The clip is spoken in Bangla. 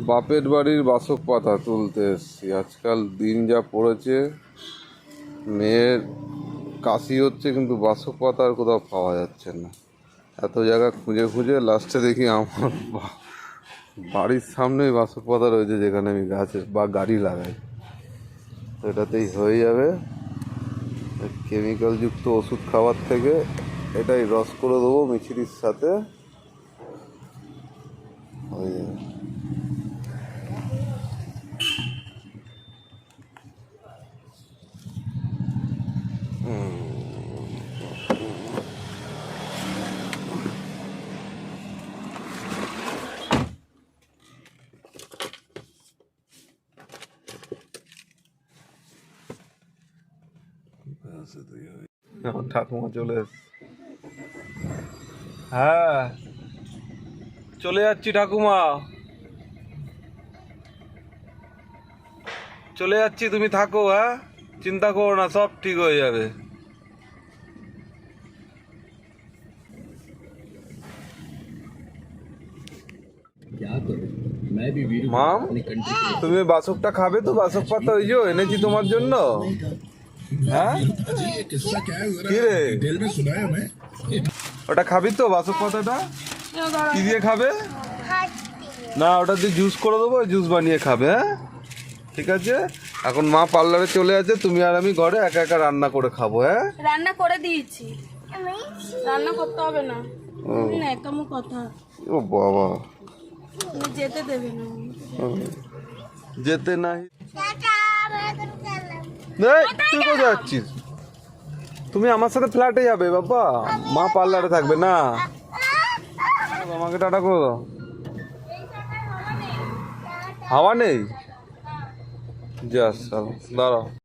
বাপের বাড়ির বাসক পাতা তুলতে এসছি। আজকাল দিন যা পড়েছে, মেয়ের কাশি হচ্ছে কিন্তু বাসক পাতা আর কোথাও পাওয়া যাচ্ছে না। এত জায়গা খুঁজে খুঁজে লাস্টে দেখি আমার বাড়ির সামনেই বাসক পাতা রয়েছে, যেখানে আমি গাছের বা গাড়ি লাগাই। তো এটাতেই হয়ে যাবে। কেমিক্যাল যুক্ত ওষুধ খাওয়ার থেকে এটাই রস করে দেবো মিছরির সাথে, হয়ে যাবে। আমার ঠাকুমা চলে এসছে। হ্যাঁ, চলে যাচ্ছি ঠাকুমা, চলে যাচ্ছি, তুমি থাকো। হ্যাঁ, চিন্তা করো না, সব ঠিক হয়ে যাবে। মাম, তুমি বাসকটা খাবে তো? বাসক পাতা ওই যে এনেছি তোমার জন্য। হ্যাঁ, কি রে, ওটা খাবি তো বাসক পাতাটা? কি দিয়ে খাবে? না, ওটা দিয়ে জুস করে দেবো, জুস বানিয়ে খাবে। হ্যাঁ, ঠিক আছে। এখন মা পার্লারে চলে আছে, তুমি আর আমি ঘরে একা একা রান্না করে খাবো। হ্যাঁ, রান্না করে দিয়েছি, রান্না করতে হবে না। একদম কথা। ও বাবা, যেতে দেবে না, যেতে নাই। তুই কোথায় যাচ্ছিস? তুমি আমার সাথে ফ্ল্যাটে যাবে বাবা, মা পার্লারে থাকবে না। আমাকে টাটা করে দাও। হাওয়া নেই, যা দাঁড়াও।